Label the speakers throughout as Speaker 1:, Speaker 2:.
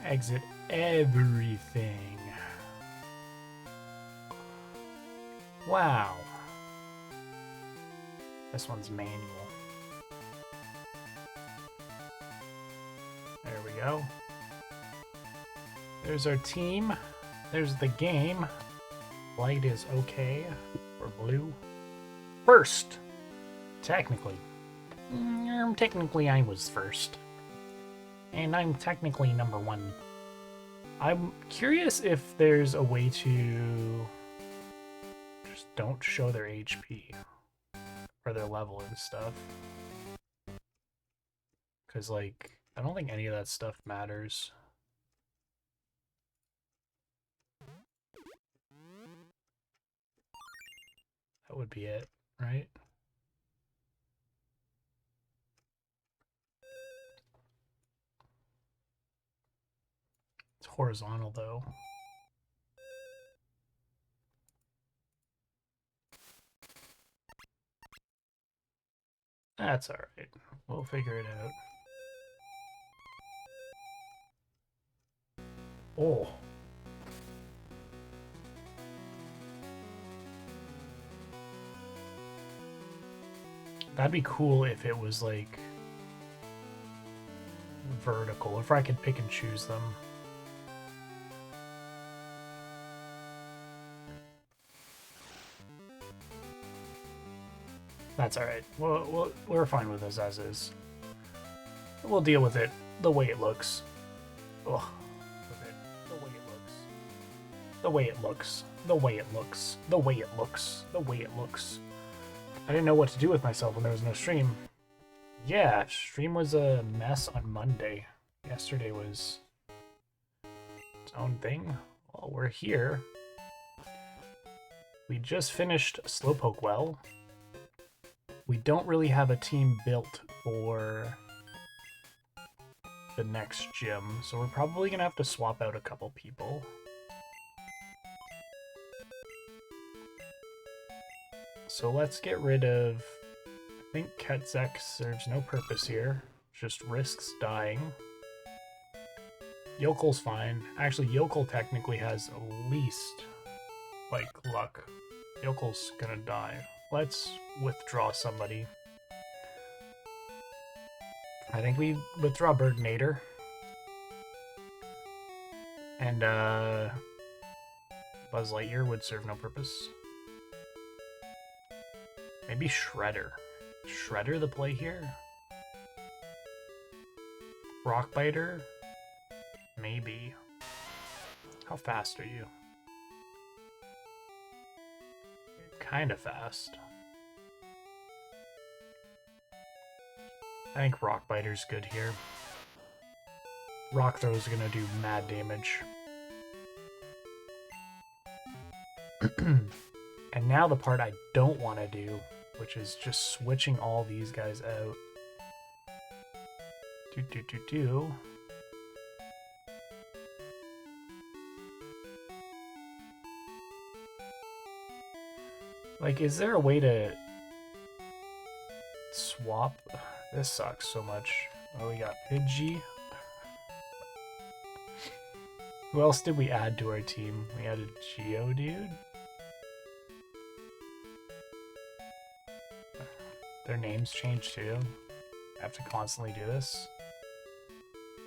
Speaker 1: Exit everything. Wow. This one's manual. There we go. There's our team. There's the game. Light is okay. Or blue. First! Technically. Technically I was first. And I'm technically number one. I'm curious if there's a way to just don't show their HP or their level and stuff. Because, like, I don't think any of that stuff matters. That would be it, right? It's horizontal, though. That's alright. We'll figure it out. Oh. That'd be cool if it was, like, vertical. If I could pick and choose them. That's alright. We're fine with this as is. We'll deal with it the way it looks. Ugh. With it. The way it looks. The way it looks. The way it looks. The way it looks. The way it looks. I didn't know what to do with myself when there was no stream. Yeah, stream was a mess on Monday. Yesterday was its own thing. Well, we're here. We just finished Slowpoke Well. We don't really have a team built for the next gym, so we're probably gonna have to swap out a couple people. So let's get rid of... I think Ketzek serves no purpose here. Just risks dying. Yokel's fine. Actually, Yokel technically has at least, like, luck. Yokel's gonna die. Let's withdraw somebody. I think we withdraw Burgnator. And, Buzz Lightyear would serve no purpose. Maybe Shredder. Shredder the play here? Rockbiter? Maybe. How fast are you? Kinda fast. I think Rockbiter's good here. Rock Throw's gonna do mad damage. And now the part I don't want to do, which is just switching all these guys out. Like, is there a way to swap? This sucks so much. Oh, we got Pidgey. Who else did we add to our team? We added Geodude. Their names change too. I have to constantly do this.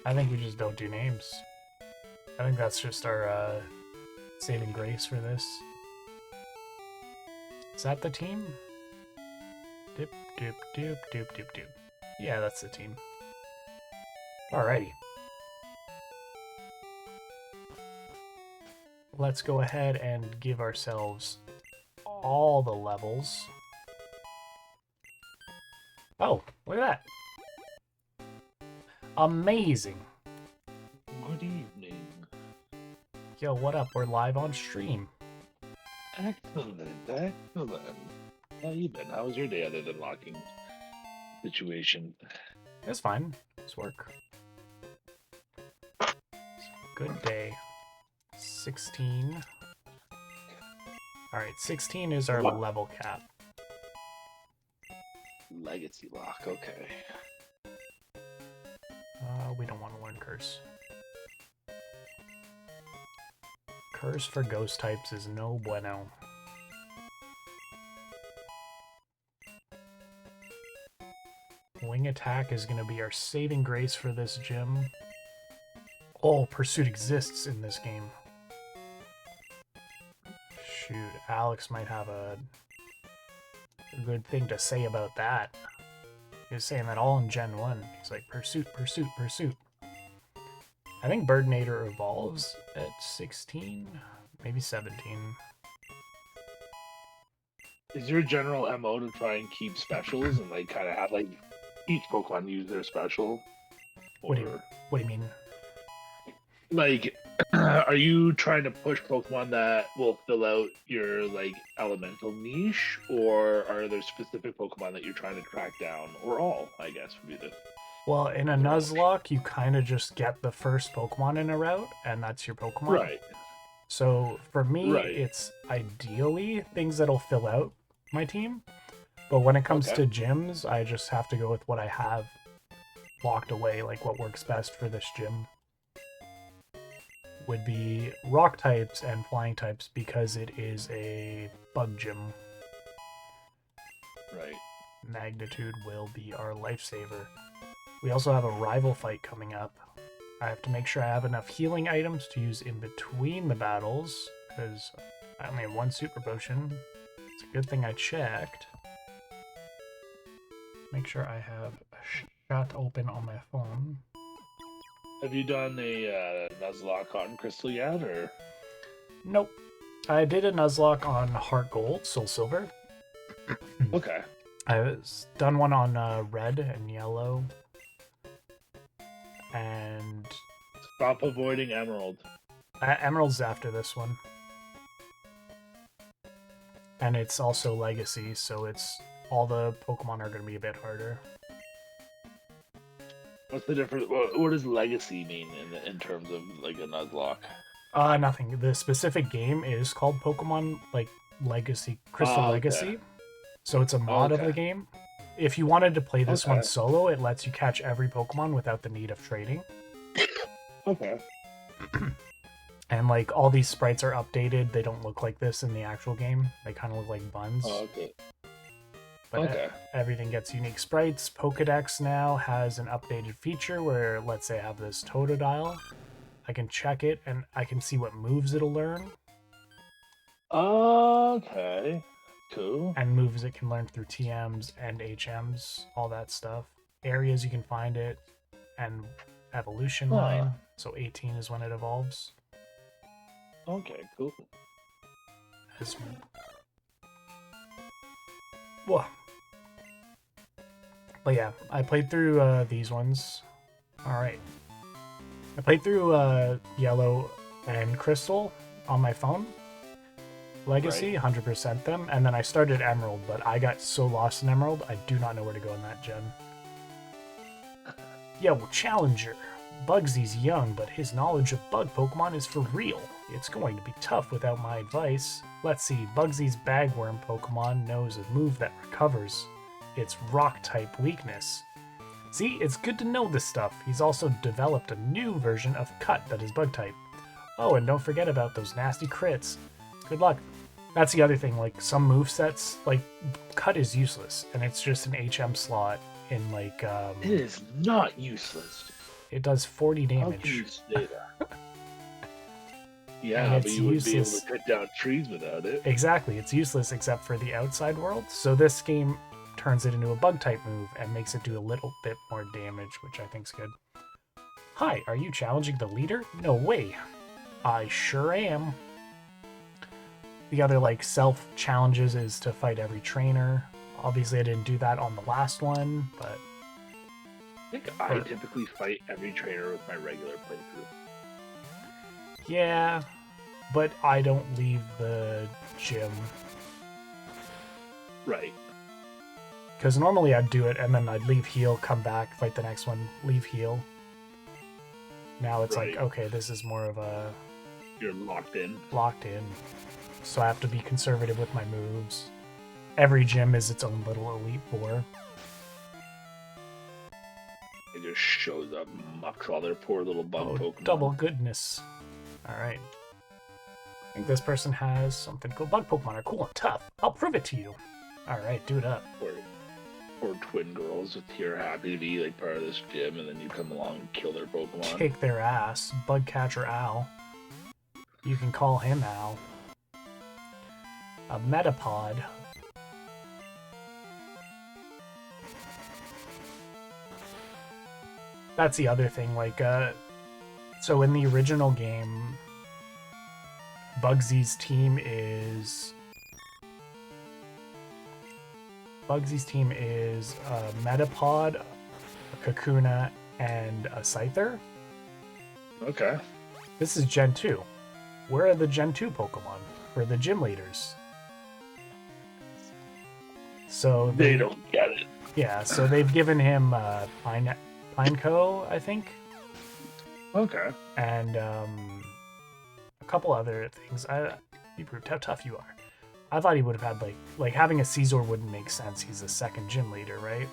Speaker 1: I think we just don't do names. I think that's just our saving grace for this. Is that the team? Dip, dip, dip, dip, dip, dip. Yeah, that's the team. Alrighty. Let's go ahead and give ourselves all the levels. Oh, look at that. Amazing.
Speaker 2: Good evening.
Speaker 1: Yo, what up? We're live on stream.
Speaker 2: Excellent, excellent. How you been? How was your day other than locking situation?
Speaker 1: It's fine. It's work. Good day. 16. Alright, 16 is our level cap.
Speaker 2: LegacyLocke, okay.
Speaker 1: We don't want to learn Curse. Curse for ghost types is no bueno. Wing attack is going to be our saving grace for this gym. Oh, Pursuit exists in this game. Shoot, Alex might have a good thing to say about that. He was saying that all in Gen 1. He's like, Pursuit, Pursuit, Pursuit. I think Birdnator evolves at 16, maybe 17.
Speaker 2: Is your general MO to try and keep specials and like kind of have like each Pokemon use their special?
Speaker 1: What do you mean?
Speaker 2: Like, are you trying to push Pokemon that will fill out your like elemental niche, or are there specific Pokemon that you're trying to track down, or all? I guess would be the.
Speaker 1: Well, in a Nuzlocke, you kind of just get the first Pokemon in a route, and that's your Pokemon.
Speaker 2: Right.
Speaker 1: So for me, it's ideally things that'll fill out my team. But when it comes to gyms, I just have to go with what I have locked away, like what works best for this gym. Would be rock types and flying types because it is a bug gym.
Speaker 2: Right.
Speaker 1: Magnitude will be our lifesaver. We also have a rival fight coming up. I have to make sure I have enough healing items to use in between the battles, because I only have one super potion. It's a good thing I checked. Make sure I have a shot open on my phone.
Speaker 2: Have you done a Nuzlocke on Crystal yet, or?
Speaker 1: Nope. I did a Nuzlocke on Heart Gold, Soul Silver.
Speaker 2: Okay.
Speaker 1: I've done one on Red and Yellow. And
Speaker 2: stop avoiding Emerald.
Speaker 1: Emerald's after this one. And it's also Legacy, so it's all the Pokemon are going to be a bit harder.
Speaker 2: What's the difference? What does Legacy mean in terms of like a Nuzlocke?
Speaker 1: Nothing. The specific game is called Pokemon like Legacy, Crystal Legacy. So it's a mod of the game. If you wanted to play this one solo, it lets you catch every Pokemon without the need of trading.
Speaker 2: Okay.
Speaker 1: And like all these sprites are updated. They don't look like this in the actual game. They kind of look like buns.
Speaker 2: Oh, okay.
Speaker 1: But everything gets unique sprites. Pokedex now has an updated feature where, let's say I have this Totodile. I can check it and I can see what moves it'll learn.
Speaker 2: Okay. Cool.
Speaker 1: And moves it can learn through TMs and HMs, all that stuff. Areas you can find it, and evolution line. So 18 is when it evolves.
Speaker 2: Okay, cool.
Speaker 1: Whoa. But yeah, I played through these ones. Alright. I played through Yellow and Crystal on my phone. Legacy, 100% them, and then I started Emerald, but I got so lost in Emerald, I do not know where to go in that gen. Yo, Challenger. Bugsy's young, but his knowledge of bug Pokemon is for real. It's going to be tough without my advice. Let's see, Bugsy's Bagworm Pokemon knows a move that recovers. It's Rock-type weakness. See, it's good to know this stuff. He's also developed a new version of Cut that is Bug-type. Oh, and don't forget about those nasty crits. Good luck. That's the other thing, like, some movesets, like, Cut is useless, and it's just an HM slot in, like,
Speaker 2: It is not useless.
Speaker 1: It does 40 damage.
Speaker 2: How can you say that? Yeah, but you wouldn't be able to cut down trees without it.
Speaker 1: Exactly, it's useless except for the outside world, so this game turns it into a Bug-type move and makes it do a little bit more damage, which I think's good. Hi, are you challenging the leader? No way. I sure am. The other, like, self-challenges is to fight every trainer. Obviously, I didn't do that on the last one, but...
Speaker 2: I think I typically fight every trainer with my regular playthrough.
Speaker 1: Yeah, but I don't leave the gym.
Speaker 2: Right.
Speaker 1: Because normally I'd do it, and then I'd leave heal, come back, fight the next one, leave heal. Now it's like, okay, this is more of a...
Speaker 2: You're locked in.
Speaker 1: Locked in. So I have to be conservative with my moves. Every gym is its own little Elite Four.
Speaker 2: just shows up and mucks all their poor little bug Pokemon.
Speaker 1: Double goodness. Alright. I think this person has something cool. Bug Pokemon are cool and tough. I'll prove it to you. Alright, do it up.
Speaker 2: Or twin girls with you're happy to be like part of this gym, and then you come along and kill their Pokemon.
Speaker 1: Kick their ass. Bugcatcher Al. You can call him Al. A Metapod. That's the other thing, like, so in the original game, Bugsy's team is a Metapod, a Kakuna, and a Scyther.
Speaker 2: Okay.
Speaker 1: This is Gen 2. Where are the Gen 2 Pokemon? For the gym leaders. So
Speaker 2: they don't get it.
Speaker 1: Yeah, so they've given him Pineco, I think.
Speaker 2: Okay.
Speaker 1: And a couple other things. You proved how tough you are. I thought he would have had like having a Caesar wouldn't make sense. He's the second gym leader, right?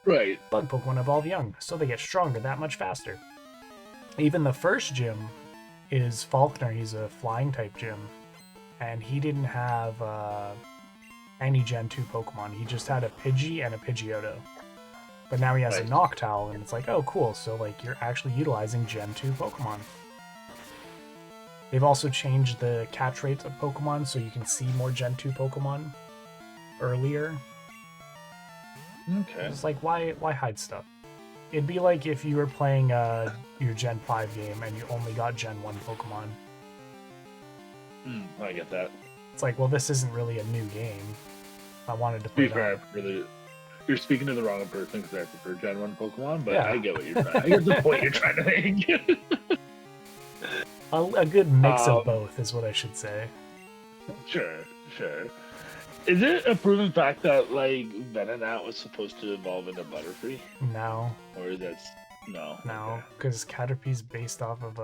Speaker 2: Right.
Speaker 1: Bug Pokemon evolve young, so they get stronger that much faster. Even the first gym is Falkner. He's a flying type gym, and he didn't have any Gen 2 Pokemon. He just had a Pidgey and a Pidgeotto. But now he has a Noctowl, and it's like, oh, cool. So, like, you're actually utilizing Gen 2 Pokemon. They've also changed the catch rates of Pokemon, so you can see more Gen 2 Pokemon earlier.
Speaker 2: Okay.
Speaker 1: It's like, why hide stuff? It'd be like if you were playing your Gen 5 game and you only got Gen 1 Pokemon.
Speaker 2: I get that.
Speaker 1: It's like, well, this isn't really a new game. I wanted to play
Speaker 2: fair, you're speaking to the wrong person because I prefer Gen 1 Pokemon, but
Speaker 1: yeah.
Speaker 2: I get what you're trying. I get the point you're trying to make.
Speaker 1: A good mix of both is what I should say.
Speaker 2: Sure. Is it a proven fact that like Venonat was supposed to evolve into Butterfree?
Speaker 1: No.
Speaker 2: Or is that no?
Speaker 1: No, because Caterpie's based off of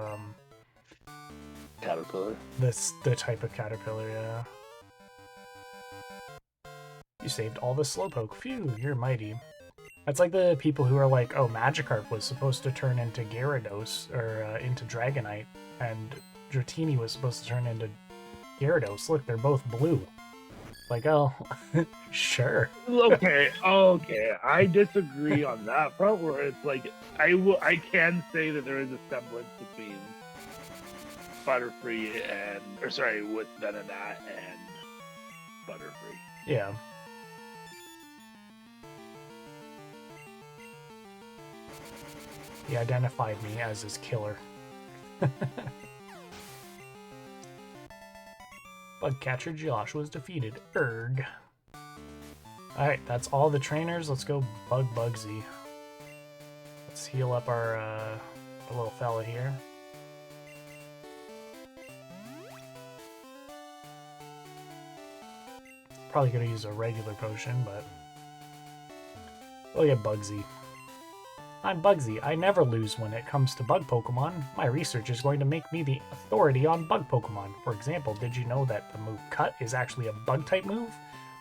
Speaker 2: Caterpillar.
Speaker 1: The type of caterpillar, yeah. You saved all the Slowpoke. Phew, you're mighty. That's like the people who are like, oh, Magikarp was supposed to turn into Gyarados, or into Dragonite, and Dratini was supposed to turn into Gyarados. Look, they're both blue. Like, oh, sure.
Speaker 2: Okay. I disagree on that front, where it's like, I can say that there is a semblance between Butterfree with Venonat and Butterfree.
Speaker 1: Yeah. He identified me as his killer. Bugcatcher Josh was defeated. Erg. Alright, that's all the trainers. Let's go bug Bugsy. Let's heal up our little fella here. Probably gonna use a regular potion, but we'll get Bugsy. I'm Bugsy. I never lose when it comes to bug Pokemon. My research is going to make me the authority on bug Pokemon. For example, did you know that the move Cut is actually a bug-type move?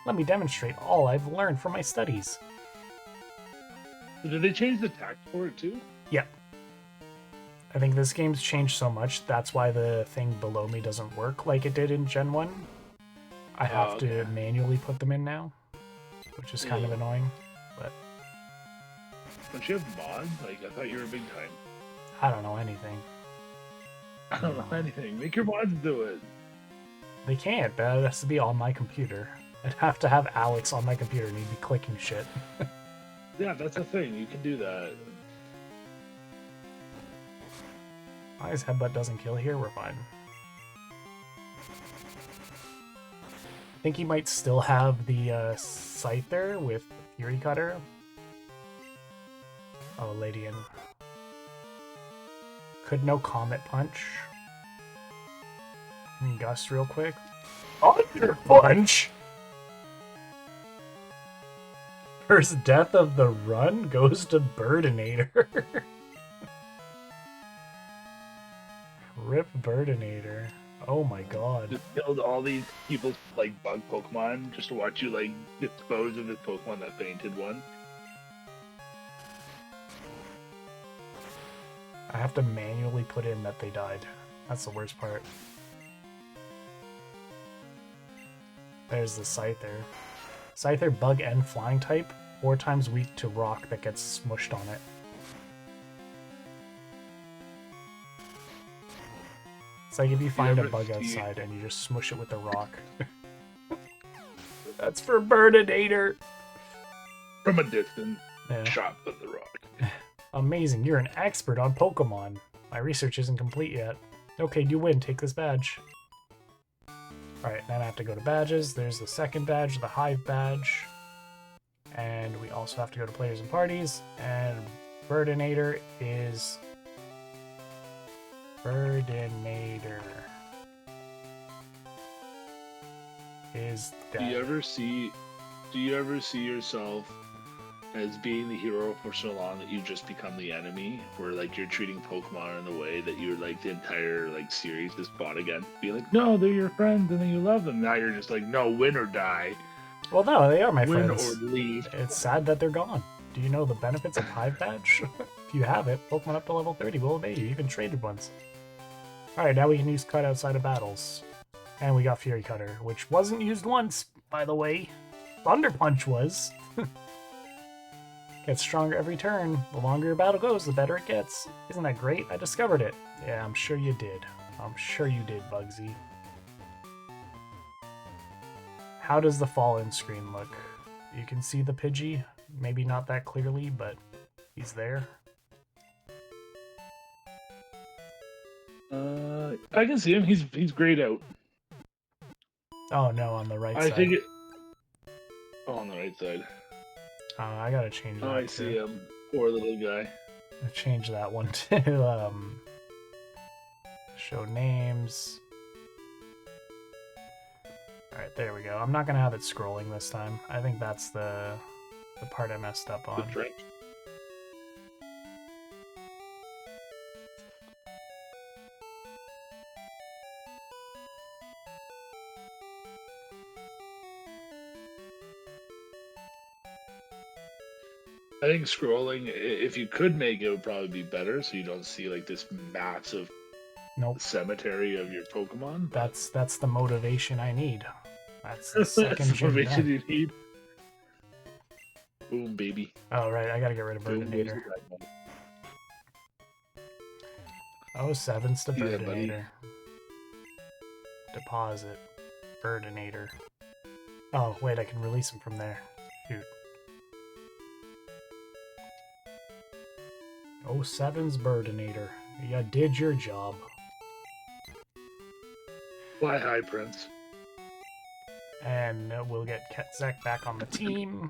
Speaker 1: Let me demonstrate all I've learned from my studies.
Speaker 2: So did they change the tact for it too?
Speaker 1: Yep. I think this game's changed so much, that's why the thing below me doesn't work like it did in Gen 1. I have to manually put them in now, which is kind of annoying, but...
Speaker 2: Don't you have mods? Like, I thought you were big time.
Speaker 1: I don't know anything.
Speaker 2: I don't know anything. Make your mods do it.
Speaker 1: They can't, but it has to be on my computer. I'd have to have Alex on my computer and he'd be clicking shit.
Speaker 2: Yeah, that's the thing. You can do that.
Speaker 1: As long as Headbutt doesn't kill here, we're fine. I think he might still have the Scyther with Fury Cutter. Oh, Ladian. Could no Comet Punch. Gust real quick. Thunder Punch! First death of the run goes to Birdinator. Rip Birdinator. Oh my god.
Speaker 2: Just killed all these people's like bug Pokemon just to watch you like dispose of this Pokemon that fainted one.
Speaker 1: I have to manually put in that they died. That's the worst part. There's the Scyther. Scyther, bug and flying type, 4 times weak to rock that gets smushed on it. It's like if you find a bug outside and you just smush it with a rock. That's for Burninator!
Speaker 2: From a distance, shot with the rock.
Speaker 1: Amazing, you're an expert on Pokemon. My research isn't complete yet. Okay, you win, take this badge. Alright, then I have to go to badges. There's the second badge, the Hive badge. And we also have to go to players and parties. And Burninator is... Burninator is dead.
Speaker 2: Do you ever see yourself as being the hero for so long that you just become the enemy, where like you're treating Pokemon in a way that you're like the entire like series is fought against? Be like, no, they're your friends and then you love them. Now you're just like, no, win or die.
Speaker 1: Well, no, they are my
Speaker 2: win
Speaker 1: friends.
Speaker 2: Win or leave.
Speaker 1: It's sad that they're gone. Do you know the benefits of Hive Badge? If you have it, Pokemon up to level 30 will obey you, even traded ones. Alright, now we can use Cut outside of battles. And we got Fury Cutter, which wasn't used once, by the way. Thunder Punch was. Gets stronger every turn. The longer your battle goes, the better it gets. Isn't that great? I discovered it. Yeah, I'm sure you did. I'm sure you did, Bugsy. How does the fall-in screen look? You can see the Pidgey. Maybe not that clearly, but he's there.
Speaker 2: I can see him. He's grayed out.
Speaker 1: Oh no, on the right
Speaker 2: I
Speaker 1: side.
Speaker 2: think it. Oh, on the right side.
Speaker 1: I gotta change that.
Speaker 2: Oh, I see him. Poor little guy.
Speaker 1: I change that one to show names. Alright, there we go. I'm not gonna have it scrolling this time. I think that's the part I messed up on.
Speaker 2: That's right. I think scrolling, if you could make it, would probably be better, so you don't see like this massive cemetery of your Pokemon.
Speaker 1: That's the motivation I need. That's the second
Speaker 2: That's the motivation
Speaker 1: you
Speaker 2: need. Boom, baby.
Speaker 1: Oh right, I gotta get rid of Burninator. Oh, 7's to Burninator. Deposit. Burninator. Oh wait, I can release him from there. Shoot. Oh, 7's Burninator. You did your job.
Speaker 2: Fly high, Prince.
Speaker 1: And we'll get Ketzek back on the team.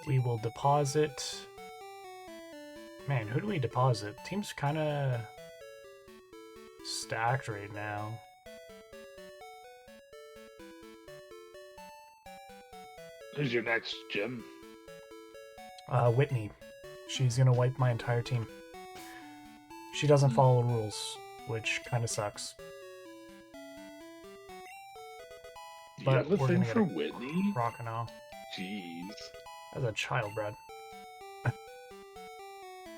Speaker 1: We will deposit... Man, who do we deposit? Team's kind of stacked right now.
Speaker 2: Who's your next gym?
Speaker 1: Whitney. She's gonna wipe my entire team. She doesn't follow rules, which kind of sucks.
Speaker 2: You have a thing for Whitney?
Speaker 1: Croconaw.
Speaker 2: Jeez.
Speaker 1: As a child, Brad.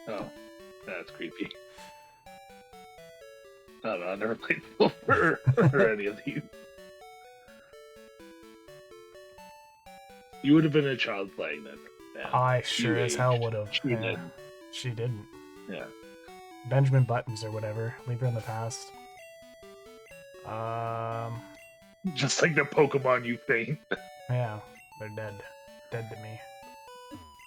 Speaker 2: Oh, that's creepy. I don't know, I never played Silver or any of these. You would have been a child playing them.
Speaker 1: I sure as hell would have.
Speaker 2: She didn't.
Speaker 1: She didn't.
Speaker 2: Yeah.
Speaker 1: Benjamin Buttons or whatever. Leave her in the past.
Speaker 2: Just like the Pokemon you faint.
Speaker 1: Yeah, they're dead. Dead to me.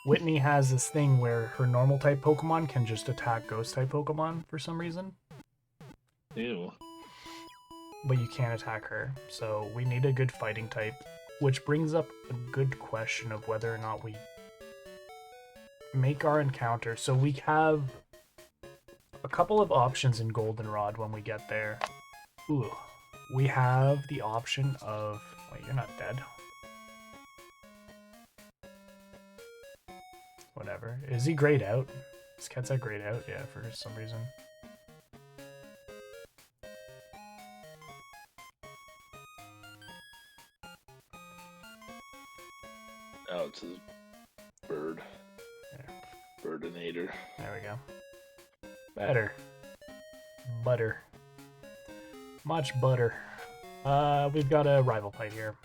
Speaker 1: Whitney has this thing where her normal type Pokemon can just attack ghost type Pokemon for some reason.
Speaker 2: Ew.
Speaker 1: But you can't attack her, so we need a good fighting type. Which brings up a good question of whether or not we make our encounter. So we have a couple of options in Goldenrod when we get there. Ooh. We have the option of... Wait, you're not dead. Whatever. Is he grayed out? Is Ketzek grayed out? Yeah, for some reason.
Speaker 2: Oh, it's a bird.
Speaker 1: Yeah.
Speaker 2: Bird Burdenator.
Speaker 1: There we go. Better. Butter. Much butter. We've got a rival fight here.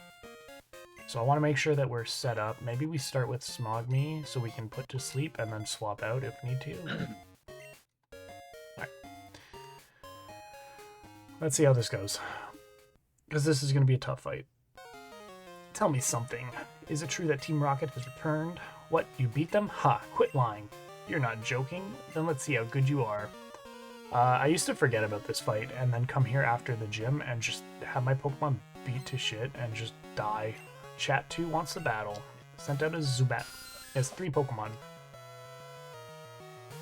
Speaker 1: So I want to make sure that we're set up. Maybe we start with Smogme so we can put to sleep and then swap out if need to. Alright. Let's see how this goes. Because this is going to be a tough fight. Tell me something. Is it true that Team Rocket has returned? What, you beat them? Ha, quit lying. You're not joking? Then let's see how good you are. I used to forget about this fight and then come here after the gym and just have my Pokemon beat to shit and just die. Chat 2 wants to battle. Sent out a Zubat. He has 3 Pokemon.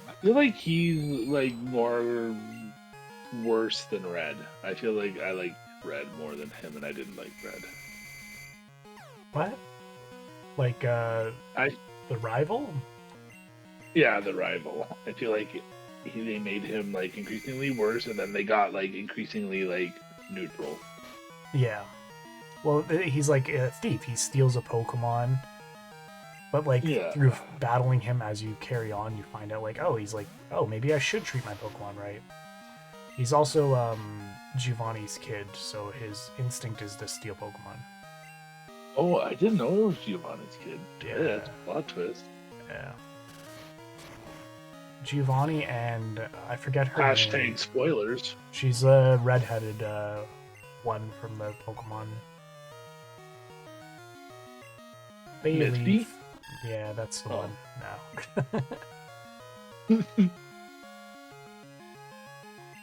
Speaker 2: I feel like he's like more worse than Red. I feel like I like Red more than him, and I didn't like Red.
Speaker 1: What? Like, the rival?
Speaker 2: Yeah, the rival. I feel like they made him like increasingly worse, and then they got like increasingly like neutral.
Speaker 1: Yeah. Well, he's like a thief. He steals a Pokemon, but like through battling him as you carry on, you find out like, oh, he's like, oh, maybe I should treat my Pokemon right. He's also Giovanni's kid, so his instinct is to steal Pokemon.
Speaker 2: Oh, I didn't know it was Giovanni's kid.
Speaker 1: Yeah,
Speaker 2: that's a plot twist.
Speaker 1: Yeah. Giovanni and I forget her name.
Speaker 2: Spoilers.
Speaker 1: She's a redheaded one from the Pokemon.
Speaker 2: Misty?
Speaker 1: Yeah, that's the one. No.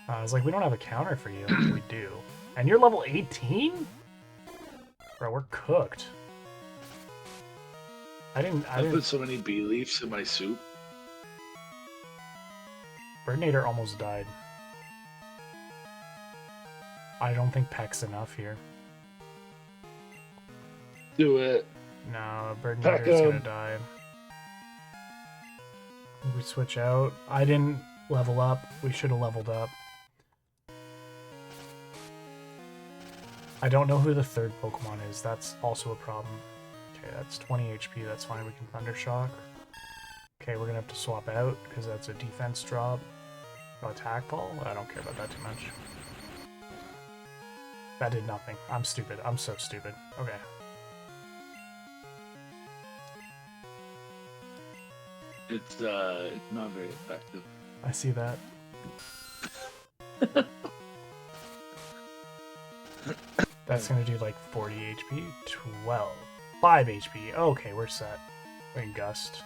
Speaker 1: I was like, we don't have a counter for you. We do. And you're level 18? Bro, we're cooked. I
Speaker 2: put so many bee leaves in my soup.
Speaker 1: Birdnator almost died. I don't think Peck's enough here.
Speaker 2: Do it.
Speaker 1: No, Birdnator's gonna die. We switch out. I didn't level up. We should have leveled up. I don't know who the third Pokemon is. That's also a problem. Okay, that's 20 HP. That's fine. We can Thunder Shock. Okay, we're gonna have to swap out because that's a defense drop. No attack ball? I don't care about that too much. That did nothing. I'm stupid. I'm so stupid. Okay.
Speaker 2: It's not very effective.
Speaker 1: I see that. That's gonna do like 40 HP. 12. 5 HP. Okay, we're set. We're in Gust.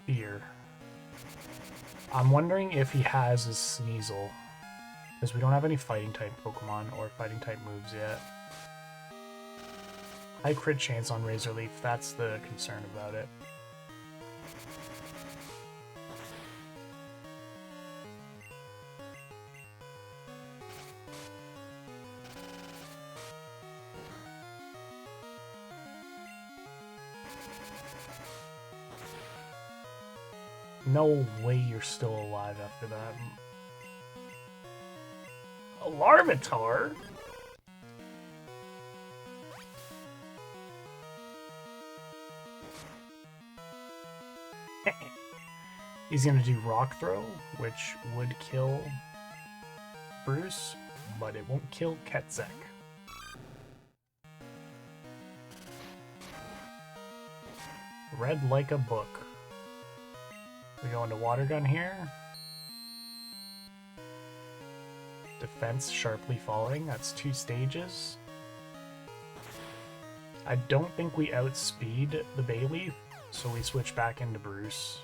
Speaker 1: Fear. I'm wondering if he has his Sneasel. Because we don't have any fighting type Pokemon or fighting type moves yet. High crit chance on Razor Leaf, that's the concern about it. No way you're still alive after that. A Larvitar? He's gonna do Rock Throw, which would kill Bruce, but it won't kill Ketzek. Read like a book. We go into Water Gun here. Defense sharply falling. That's 2 stages. I don't think we outspeed the Bayleaf, so we switch back into Bruce.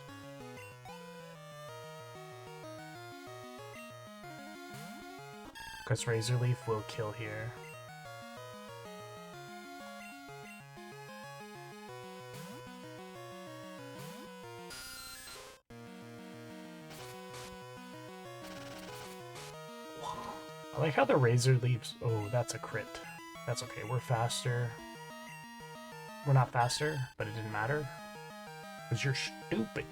Speaker 1: Because Razor Leaf will kill here. I like how the Razor Leafs... Oh, that's a crit. That's okay, we're faster. We're not faster, but it didn't matter. Because you're stupid.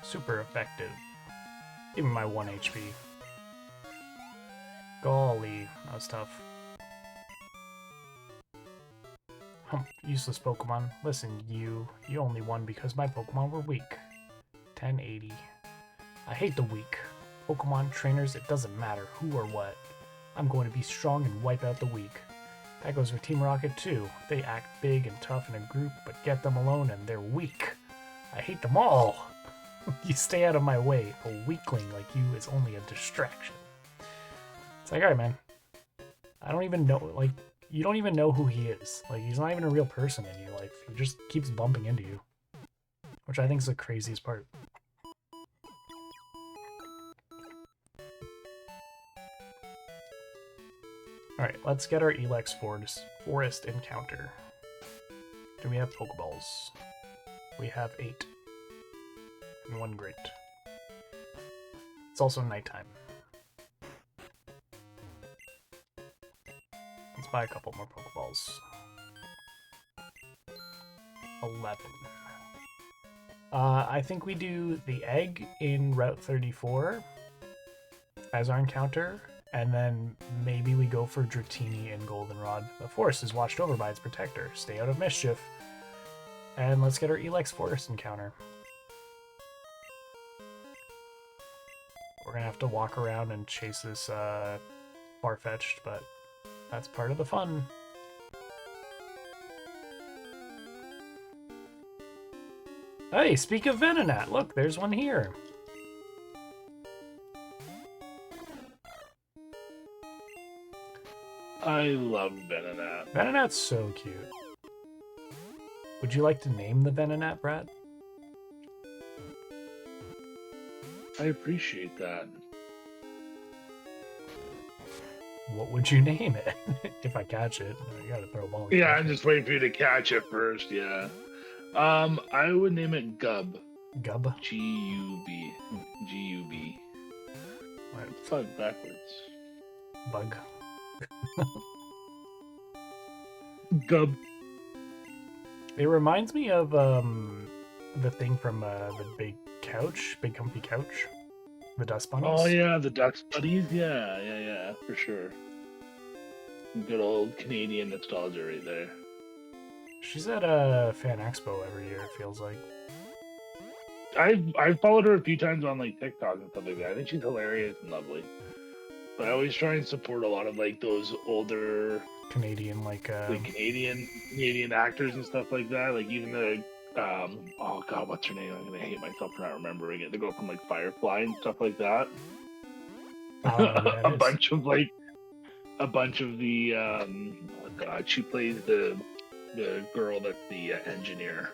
Speaker 1: Super effective. Even my 1 HP. Golly, that was tough. Useless Pokemon. Listen, you only won because my Pokemon were weak. 1080. I hate the weak. Pokemon trainers, it doesn't matter who or what. I'm going to be strong and wipe out the weak. That goes for Team Rocket too. They act big and tough in a group, but get them alone and they're weak. I hate them all. You stay out of my way. A weakling like you is only a distraction. It's like, alright, man. I don't even know, like, you don't even know who he is. Like, he's not even a real person in your life. He just keeps bumping into you. Which I think is the craziest part. Alright, let's get our Elex Forest encounter. Do we have Pokeballs? We have 8. And 1 great. It's also nighttime. Let's buy a couple more Pokeballs. 11. I think we do the egg in Route 34 as our encounter, and then maybe we go for Dratini and Goldenrod. The forest is watched over by its protector. Stay out of mischief. And let's get our Elex Forest encounter. We're gonna have to walk around and chase this Farfetch'd, but that's part of the fun. Hey, speak of Venonat, look, there's one here.
Speaker 2: I love Venonat.
Speaker 1: Venonat's so cute. Would you like to name the Venonat, Brad?
Speaker 2: I appreciate that.
Speaker 1: What would you name it? If I catch it, I gotta throw a ball.
Speaker 2: Yeah, I'm just waiting for you to catch it first, yeah. I would name it Gub.
Speaker 1: Gub?
Speaker 2: G-U-B. G-U-B.
Speaker 1: Right.
Speaker 2: Fuck backwards.
Speaker 1: Bug.
Speaker 2: Gub.
Speaker 1: It reminds me of the thing from the big comfy couch. The dust bunnies.
Speaker 2: Oh yeah, the Dust Buddies. Yeah, for sure. Good old Canadian nostalgia right there.
Speaker 1: She's at a fan expo every year, it feels like.
Speaker 2: I've followed her a few times on like TikTok and stuff like that. I think she's hilarious and lovely. But I always try and support a lot of like those older
Speaker 1: Canadian
Speaker 2: Canadian actors and stuff like that. Like even the oh god, what's her name? I'm gonna hate myself for not remembering it. The girl from like Firefly and stuff like that. A bunch of the oh god, she plays the girl that's the engineer.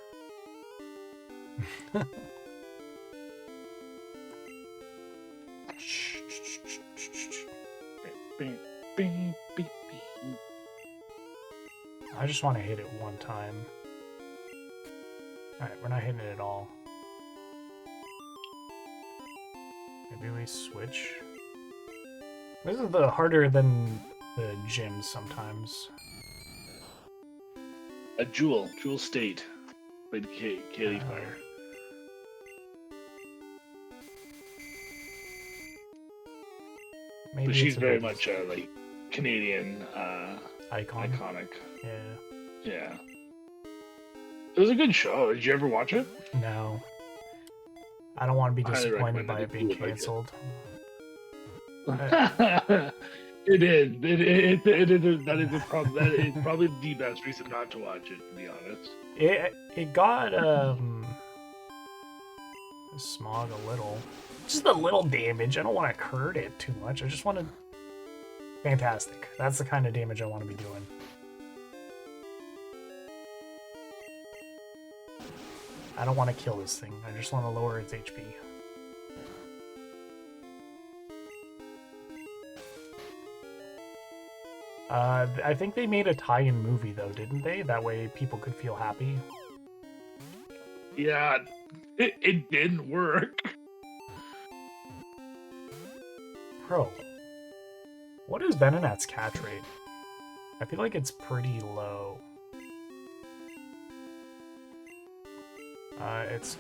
Speaker 1: I just want to hit it one time. Alright, we're not hitting it at all. Maybe we switch. This is the harder than the gyms sometimes.
Speaker 2: A Jewel State. Played Kaylee Fire.
Speaker 1: Maybe
Speaker 2: But she's very much like Canadian iconic. Yeah. It was a good show. Did you ever watch it?
Speaker 1: No. I don't want to be
Speaker 2: Highly
Speaker 1: disappointed by
Speaker 2: recommend
Speaker 1: it being cancelled.
Speaker 2: It is. It is. That is a problem. That is probably the best reason not to watch it, to be honest.
Speaker 1: It got smog a little. Just a little damage. I don't want to hurt it too much. I just want to. Fantastic. That's the kind of damage I want to be doing. I don't want to kill this thing. I just want to lower its HP. I think they made a tie-in movie, though, didn't they? That way people could feel happy.
Speaker 2: Yeah, it didn't work.
Speaker 1: Bro, what is Venonat's catch rate? I feel like it's pretty low. It's...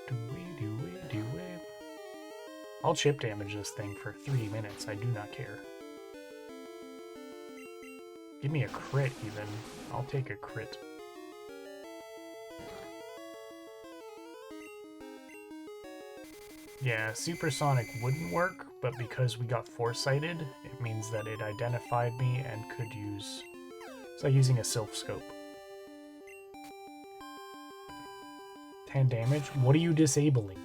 Speaker 1: Do we? I'll chip damage this thing for 3 minutes. I do not care. Give me a crit, even. I'll take a crit. Yeah, supersonic wouldn't work, but because we got foresighted, it means that it identified me and could use... It's like using a sylph scope. 10 damage? What are you disabling?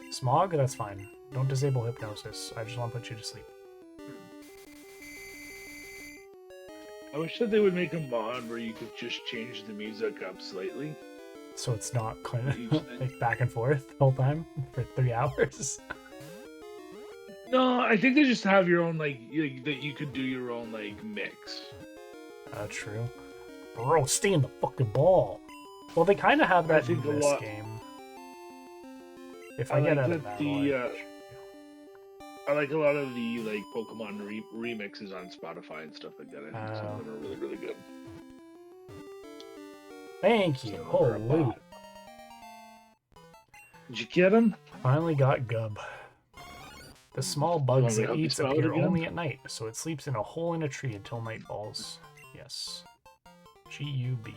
Speaker 1: Smog? That's fine. Don't disable hypnosis. I just want to put you to sleep.
Speaker 2: I wish that they would make a mod where you could just change the music up slightly.
Speaker 1: So it's not kind of like back and forth the whole time for 3 hours.
Speaker 2: No, I think they just have your own like that you could do your own like mix.
Speaker 1: True. Bro, stay in the fucking ball. Well, they kind of have that in this game. If I get out of battle,
Speaker 2: I like a lot of the like Pokemon remixes on Spotify and stuff like that. I think some of them are really, really good.
Speaker 1: Thank you. Holy.
Speaker 2: Did you get him?
Speaker 1: Finally got Gub. The small bugs it eats appear
Speaker 2: again?
Speaker 1: only at night, so it sleeps in a hole in a tree until night falls. Yes. G-U-B.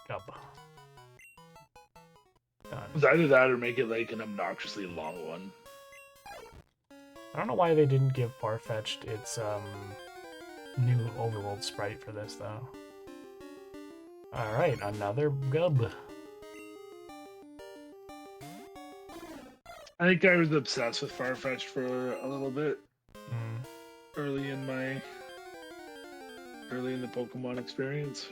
Speaker 1: Gub. Done.
Speaker 2: It's either that or make it like an obnoxiously long one.
Speaker 1: I don't know why they didn't give Farfetch'd its new overworld sprite for this though. Alright, another Gub.
Speaker 2: I think I was obsessed with Farfetch'd for a little bit. Early in the Pokemon experience.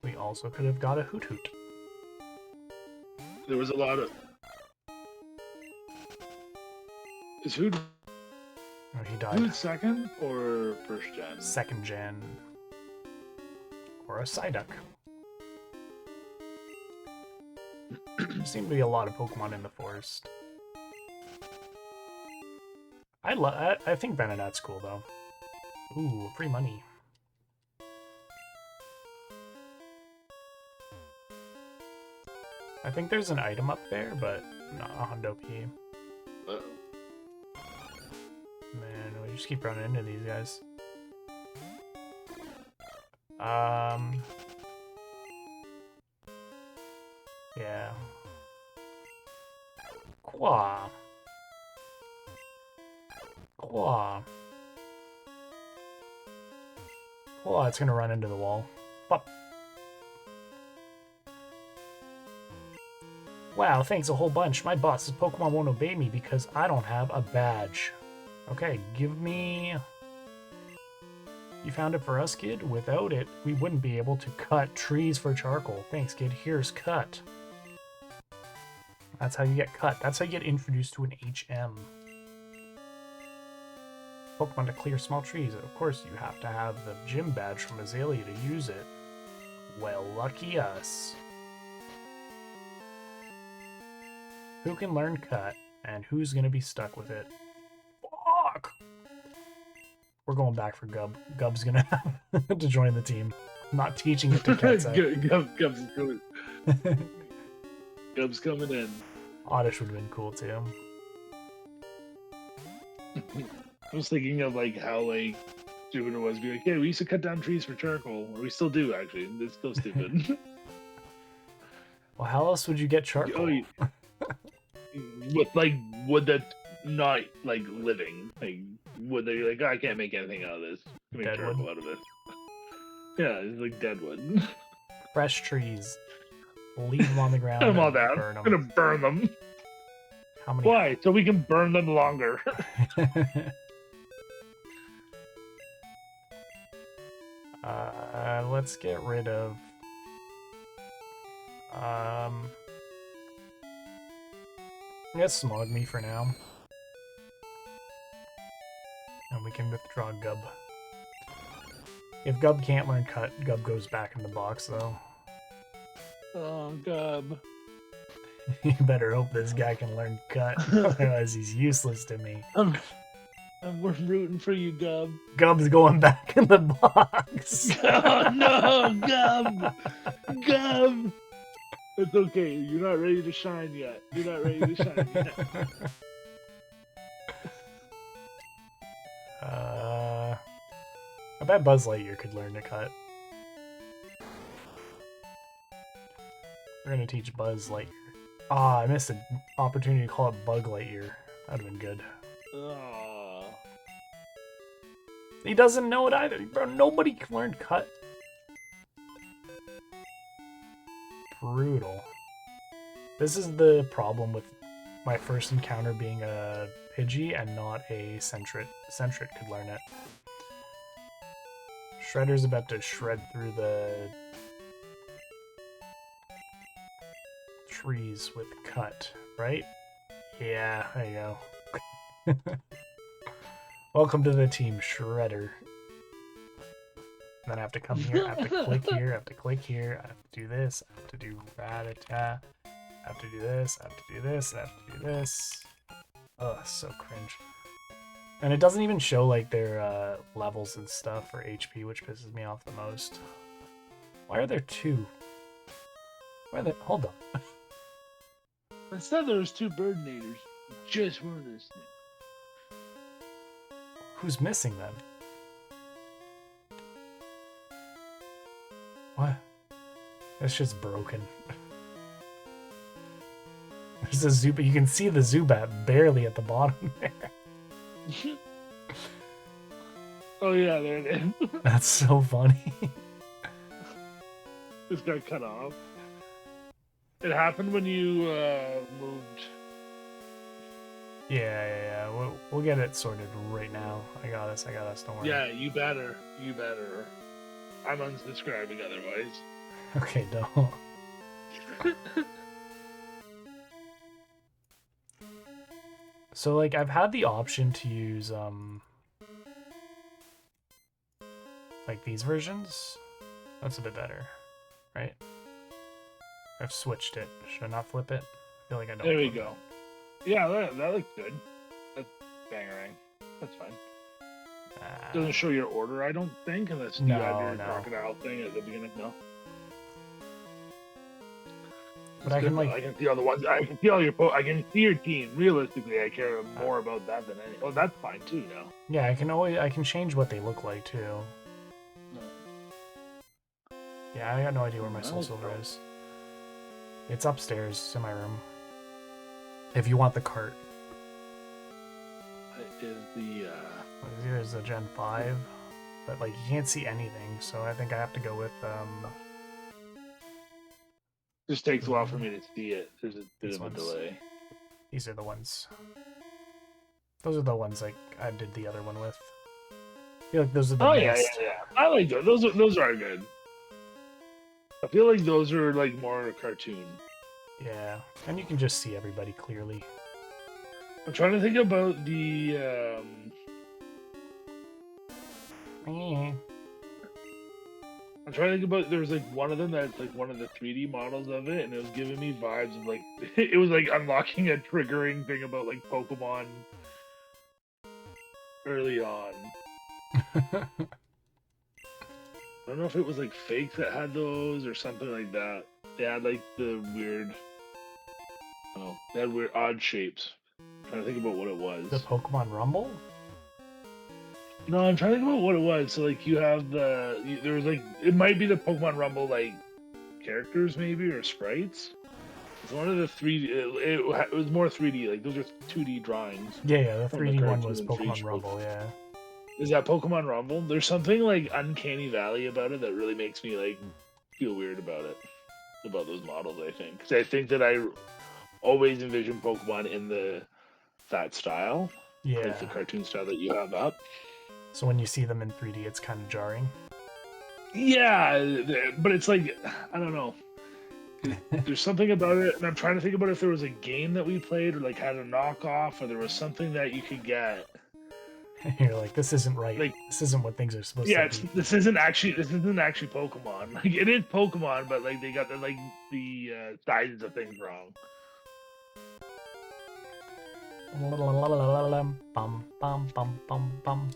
Speaker 1: We also could have got a Hoot Hoot.
Speaker 2: There was a lot of... Is Hoot...
Speaker 1: Oh, he died.
Speaker 2: Hoot second or first gen?
Speaker 1: Second gen. Or a Psyduck. There seem to be a lot of Pokemon in the forest. I think Venonat's cool though. Ooh, free money. I think there's an item up there, but not a Hundo P.
Speaker 2: Uh-oh.
Speaker 1: Man, we just keep running into these guys. Yeah. Qua. It's gonna run into the wall. Pop. Wow, thanks a whole bunch. My boss's Pokemon won't obey me because I don't have a badge. Okay, give me... You found it for us, kid? Without it, we wouldn't be able to cut trees for charcoal. Thanks, kid. Here's cut. That's how you get cut. That's how you get introduced to an HM. Pokemon to clear small trees. Of course, you have to have the gym badge from Azalea to use it. Well, lucky us. Who can learn cut, and who's gonna be stuck with it? Fuck! We're going back for Gub. Gub's gonna have to join the team. I'm not teaching it to Ketsa.
Speaker 2: Gub's coming. Gub's coming in.
Speaker 1: Oddish would have been cool too.
Speaker 2: I was thinking of like how like Jupiter was be like, yeah, we used to cut down trees for charcoal. Or we still do actually. It's still stupid.
Speaker 1: Well, how else would you get charcoal?
Speaker 2: With like wood that not like living, like wood that you're like, oh, I can't make anything out of this. Make
Speaker 1: Deadwood.
Speaker 2: charcoal out of it. Yeah, it's like deadwood.
Speaker 1: Fresh trees. Leave them on the ground.
Speaker 2: I'm all that.
Speaker 1: Burn them.
Speaker 2: I'm gonna burn them.
Speaker 1: How many?
Speaker 2: Why? So we can burn them longer.
Speaker 1: Let's get rid of. Let's smog me for now. And we can withdraw Gub. If Gub can't learn cut, Gub goes back in the box though.
Speaker 2: Oh, Gub.
Speaker 1: You better hope this guy can learn cut, otherwise he's useless to me.
Speaker 2: We're rooting for you, Gub.
Speaker 1: Gub's going back in the box.
Speaker 2: Oh no, Gub! Gub! It's okay. You're not ready to shine yet. You're not ready to shine yet.
Speaker 1: I bet Buzz Lightyear could learn to cut. We're gonna teach Buzz Lightyear. Ah, I missed an opportunity to call it Bug Lightyear. That'd have been good. He doesn't know it either. Bro, nobody can learn cut. Brutal. This is the problem with my first encounter being a Pidgey and not a Sentret. Sentret could learn it. Shredder's about to shred through the trees with cut, right? Yeah, there you go. Welcome to the team, Shredder. And then I have to come here, I have to click here, I have to click here, I have to do this, I have to do rat-a-tat, I have to do this, I have to do this, I have to do this. Ugh, so cringe. And it doesn't even show like their levels and stuff or HP, which pisses me off the most. Why are there two? Why are they? Hold on.
Speaker 2: I said there was two Birdnators. Just one of those things.
Speaker 1: Who's missing then? What? That's just broken. There's a Zubat. You can see the Zubat barely at the bottom there.
Speaker 2: Oh yeah, there it is.
Speaker 1: That's so funny.
Speaker 2: This got cut off. It happened when you moved.
Speaker 1: Yeah. We'll get it sorted right now. I got us, don't worry.
Speaker 2: Yeah, you better. I'm unsubscribing otherwise.
Speaker 1: Okay, don't. So, like, I've had the option to use, like, these versions. That's a bit better, right? I've switched it. Should I not flip it? I feel like I don't.
Speaker 2: There we go. Yeah, that looks good. That's bangerang. That's fine. Doesn't show your order, I don't think, unless you have your crocodile thing at the beginning. No.
Speaker 1: But I can like
Speaker 2: I can see all the ones. I can see all your. I can see your team. Realistically, I care more about that than any. Oh, that's fine too. Now.
Speaker 1: Yeah, I can change what they look like too. Yeah, I got no idea where my Soul Silver is. It's upstairs in my room. If you want the cart.
Speaker 2: It is the.
Speaker 1: Here's the Gen 5, but like you can't see anything, so I think I have to go with
Speaker 2: Just takes a while for me to see it. There's a bit of a delay.
Speaker 1: These are the ones. Those are the ones like I did the other one with. I feel like those are the best.
Speaker 2: Yeah. I like those. Those are good. I feel like those are like more cartoon.
Speaker 1: Yeah, and you can just see everybody clearly.
Speaker 2: I'm trying to think about the. I'm trying to think about. There was like one of them that's like one of the 3D models of it, and it was giving me vibes of like it was like unlocking a triggering thing about like Pokemon early on. I don't know if it was like fakes that had those or something like that. They had like the weird. Oh, they had weird odd shapes. I'm trying to think about what it was.
Speaker 1: The Pokemon Rumble?
Speaker 2: No, I'm trying to think about what it was. So like you have there was like it might be the Pokemon Rumble like characters maybe or sprites. It's one of the 3D. It was more 3D. Like those are 2D drawings.
Speaker 1: Yeah, the 3D one was Pokemon Rumble. Yeah.
Speaker 2: Is that Pokemon Rumble? There's something like Uncanny Valley about it that really makes me like feel weird about it, about those models. I think because I think that I always envision Pokemon in that style, like the cartoon style that you have up.
Speaker 1: So when you see them in 3D, it's kind of jarring.
Speaker 2: Yeah, but it's like I don't know. There's something about it, and I'm trying to think about if there was a game that we played or like had a knockoff, or there was something that you could get.
Speaker 1: You're like, this isn't right.
Speaker 2: Like,
Speaker 1: this isn't what things are supposed to be.
Speaker 2: Yeah, this isn't actually Pokemon. Like, it is Pokemon, but like they got the sizes of things wrong.
Speaker 1: Bum bum bum bum bum.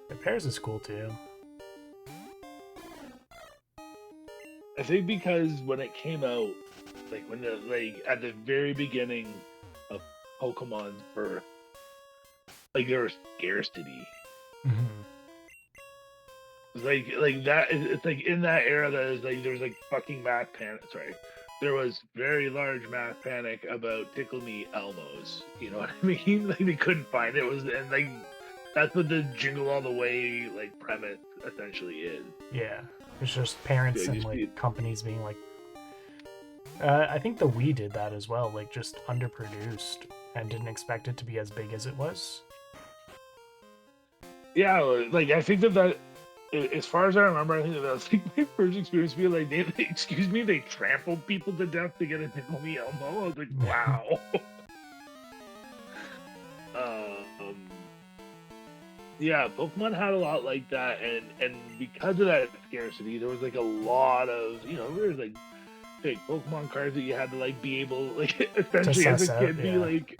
Speaker 1: The pairs is cool too.
Speaker 2: I think because when it came out, like when at the very beginning of Pokemon's birth, like there was scarcity.
Speaker 1: Mm-hmm.
Speaker 2: Like that. It's like in that era that is like there was like fucking math panic. Sorry, there was very large math panic about Tickle Me Elmos. You know what I mean? Like they couldn't find it. It was and like that's what the Jingle All the Way like premise essentially is.
Speaker 1: Yeah, it's just parents and like companies being like, I think the Wii did that as well, like just underproduced and didn't expect it to be as big as it was.
Speaker 2: Yeah, like I think that as far as I remember, I think that was like my first experience being like, excuse me, they trampled people to death to get a Tickle Me Elmo. I was like, wow. Yeah, Pokemon had a lot like that, and because of that scarcity, there was like a lot of there was like big Pokemon cards that you had to like be able like essentially as a kid be like.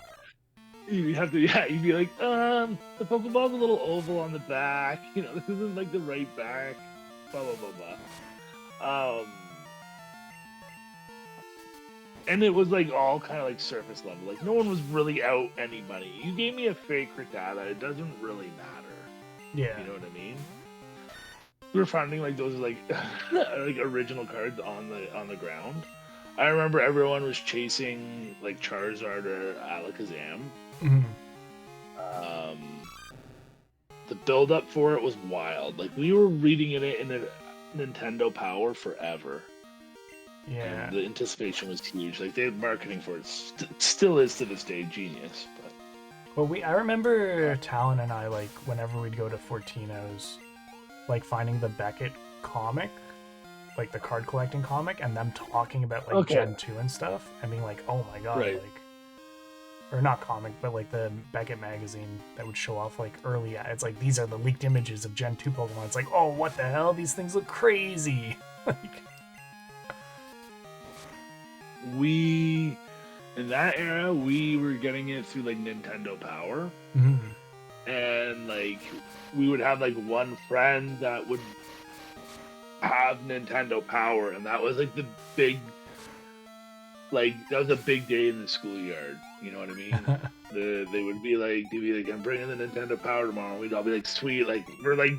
Speaker 2: You have to, you'd be like, the Pokeball's a little oval on the back. This isn't like the right back. Blah blah blah blah. And it was like all kind of like surface level. Like no one was really out any money. You gave me a fake Rattata, it doesn't really matter.
Speaker 1: Yeah.
Speaker 2: You know what I mean? We were finding like those like like original cards on the ground. I remember everyone was chasing like Charizard or Alakazam.
Speaker 1: Mm-hmm.
Speaker 2: The build up for it was wild. Like we were reading it in a Nintendo Power forever.
Speaker 1: Yeah.
Speaker 2: And the anticipation was huge. Like they marketing for it still is to this day genius. But
Speaker 1: well, I remember Talon and I like whenever we'd go to Fortino's, like finding the Beckett comic, like the card collecting comic, and them talking about like Gen 2 and stuff, and being like, oh my god, like, or not comic, but like the Beckett magazine that would show off like early, it's like these are the leaked images of Gen 2 Pokemon. It's like, oh, what the hell? These things look crazy. Like,
Speaker 2: in that era, we were getting it through like Nintendo Power, and like we would have like one friend that would have Nintendo Power, and that was like the big, like that was a big day in the schoolyard. You know what I mean? They would be like, I'm bringing the Nintendo Power tomorrow. And we'd all be like, sweet. Like we're like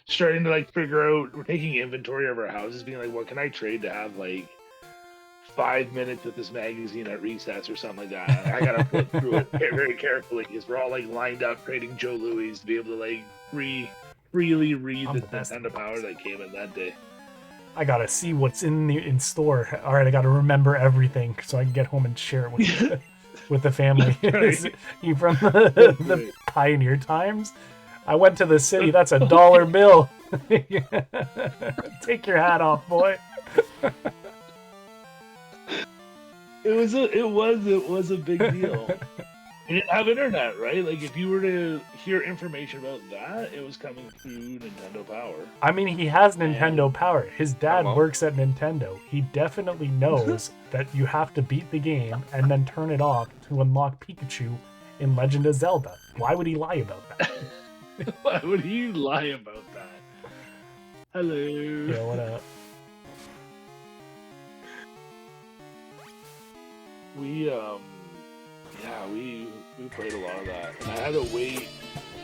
Speaker 2: starting to like figure out. We're taking inventory of our houses, being like, what can I trade to have like 5 minutes with this magazine at recess or something like that. I gotta flip through it very carefully because we're all like lined up trading Joe Louis to be able to like freely read the Nintendo Power that came in that day.
Speaker 1: I gotta see what's in store. All right, I gotta remember everything so I can get home and share it with the family.
Speaker 2: Right.
Speaker 1: You from the pioneer times? I went to the city. That's $1 bill. Take your hat off, boy.
Speaker 2: It was a big deal. You didn't have internet, right? Like if you were to hear information about that, it was coming through Nintendo Power.
Speaker 1: I mean, he has Nintendo Power. His dad works at Nintendo. He definitely knows that you have to beat the game and then turn it off to unlock Pikachu in Legend of Zelda. Why would he lie about that?
Speaker 2: Why would he lie about that? Hello.
Speaker 1: Yeah, what up?
Speaker 2: We played a lot of that, and I had to wait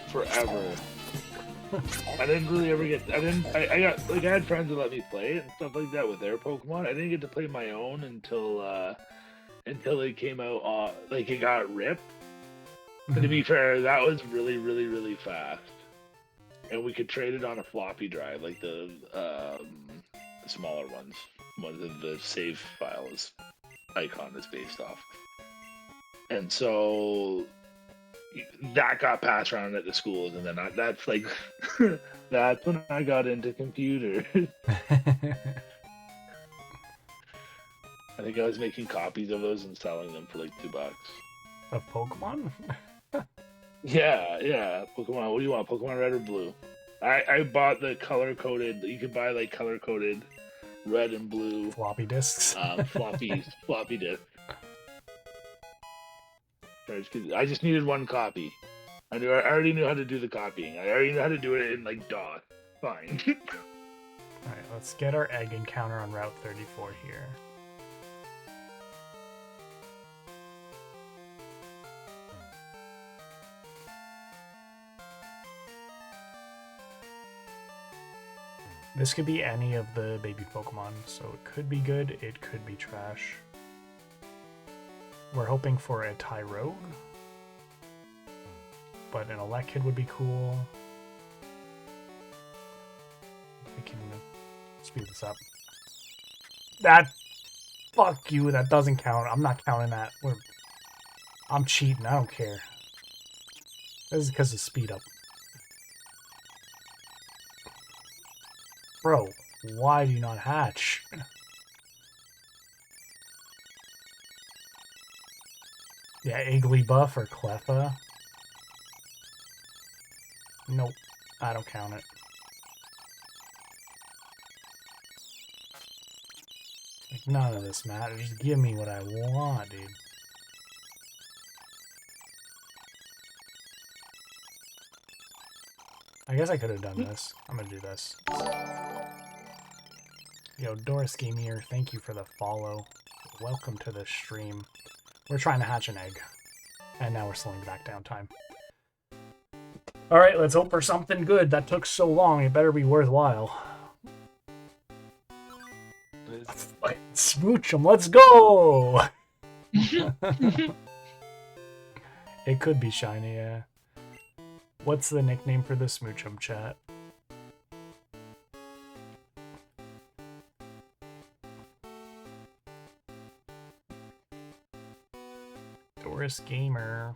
Speaker 2: forever. I didn't really ever get. I got like I had friends that let me play it and stuff like that with their Pokemon. I didn't get to play my own until it came out. Like it got ripped. But to be fair, that was really, really, really fast, and we could trade it on a floppy drive, like the smaller ones, the save file icon is based off. And so that got passed around at the schools, and then that's like that's when I got into computers. I think I was making copies of those and selling them for like $2.
Speaker 1: Of Pokemon?
Speaker 2: Yeah, Pokemon. What do you want, Pokemon Red or Blue? I bought the color-coded. You could buy like color-coded red and blue
Speaker 1: floppy disks.
Speaker 2: floppy disk. I just needed one copy. I already knew how to do the copying. I already knew how to do it in like DOS. Fine.
Speaker 1: Alright, let's get our egg encounter on Route 34 here. This could be any of the baby Pokemon, so it could be good, it could be trash. We're hoping for a Tyrogue, but an Elekid would be cool. We can speed this up. Fuck you, that doesn't count. I'm not counting that. I'm cheating, I don't care. This is because of speed up. Bro, why do you not hatch? Yeah, Igglybuff or Cleffa. Nope, I don't count it. Like, none of this matters. Just give me what I want, dude. I guess I could have done this. I'm gonna do this. Yo, Doris Gamer, thank you for the follow. Welcome to the stream. We're trying to hatch an egg. And now we're slowing back down time. Alright, let's hope for something good. That took so long, it better be worthwhile. Smooch 'em, let's go! It could be shiny, yeah. What's the nickname for the Smooch 'em, chat? Doris Gamer.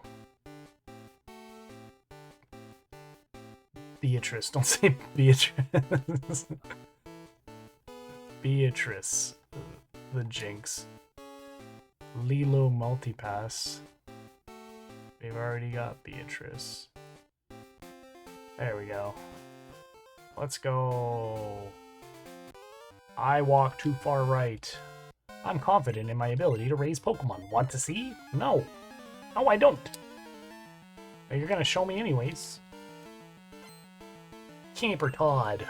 Speaker 1: Beatrice, don't say Beatrice. Beatrice. The Jinx. Lilo Multipass. We've already got Beatrice. There we go. Let's go. I walk too far right. I'm confident in my ability to raise Pokemon. Want to see? No. No, I don't. But you're gonna show me anyways. Camper Todd.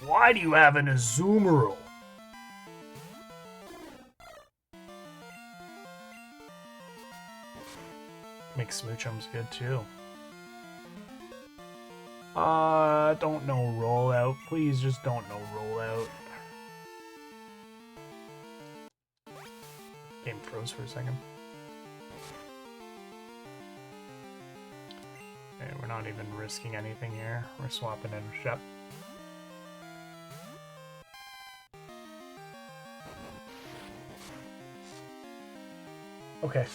Speaker 1: Why do you have an Azumarill? Make Smoochum's good too. Don't know rollout. Please just don't know rollout. Game froze for a second. Okay, we're not even risking anything here. We're swapping in Shep. Okay.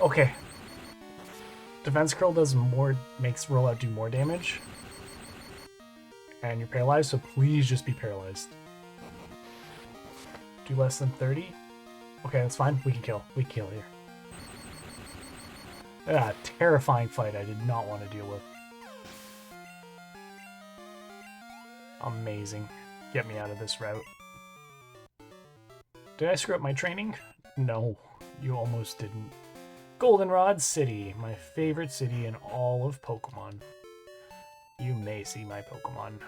Speaker 1: Okay. Defense curl does more, makes rollout do more damage. And you're paralyzed, so please just be paralyzed. Do less than 30? Okay, that's fine. We can kill. We can kill here. Ah, terrifying fight I did not want to deal with. Amazing. Get me out of this route. Did I screw up my training? No, you almost didn't. Goldenrod City, my favorite city in all of Pokemon. You may see my Pokemon.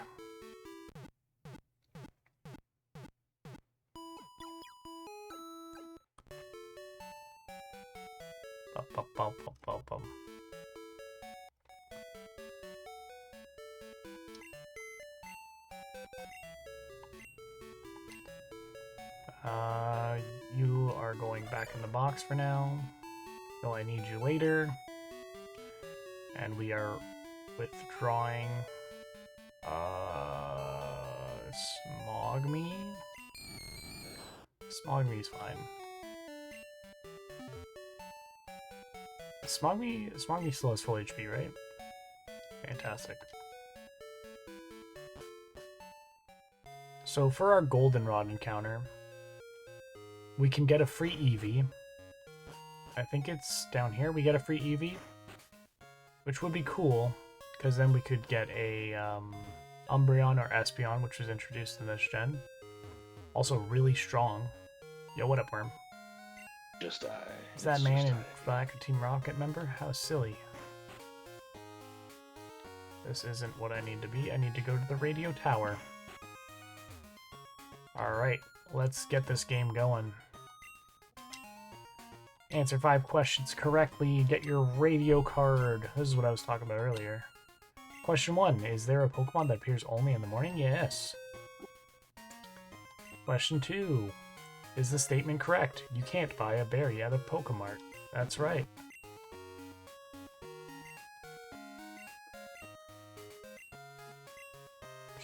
Speaker 1: You are going back in the box for now. So I need you later. And we are withdrawing Smogme. Smogme's fine. Smogme still has full HP, right? Fantastic. So for our Goldenrod encounter, we can get a free Eevee. I think it's down here. We get a free Eevee, which would be cool, because then we could get a Umbreon or Espeon, which was introduced in this gen. Also really strong. Yo, what up, Worm?
Speaker 2: Just die.
Speaker 1: Is that man in black a Team Rocket member? How silly. This isn't what I need to be. I need to go to the radio tower. Alright, let's get this game going. Answer 5 questions correctly, get your radio card. This is what I was talking about earlier. Question 1. Is there a Pokemon that appears only in the morning? Yes. Question 2. Is the statement correct? You can't buy a berry at a Pokemart. That's right.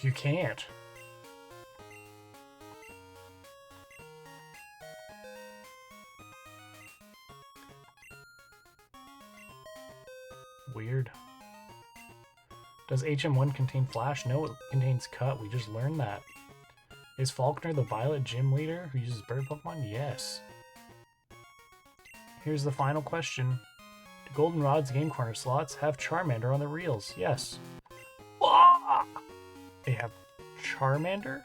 Speaker 1: You can't. Weird. Does HM1 contain Flash? No, it contains Cut. We just learned that. Is Faulkner the Violet gym leader who uses bird Pokemon? Yes. Here's the final question. Do Goldenrod's Game Corner slots have Charmander on the reels? Yes. Ah! They have Charmander?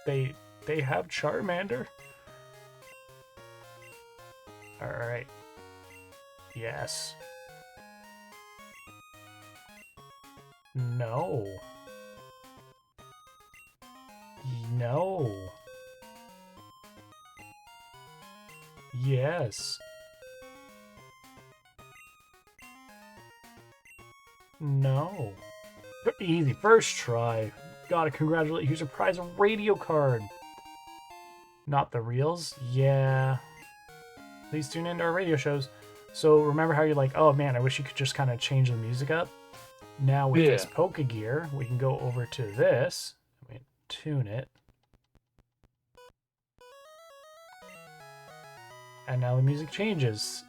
Speaker 1: They have Charmander? Alright. Yes. No. No. Yes. No. Easy. First try. Gotta congratulate. Here's a prize, a radio card. Not the reels? Yeah. Please tune into our radio shows. So remember how you're like, oh man, I wish you could just kind of change the music up? Now with this Pokegear, we can go over to this. We tune it. And now the music changes.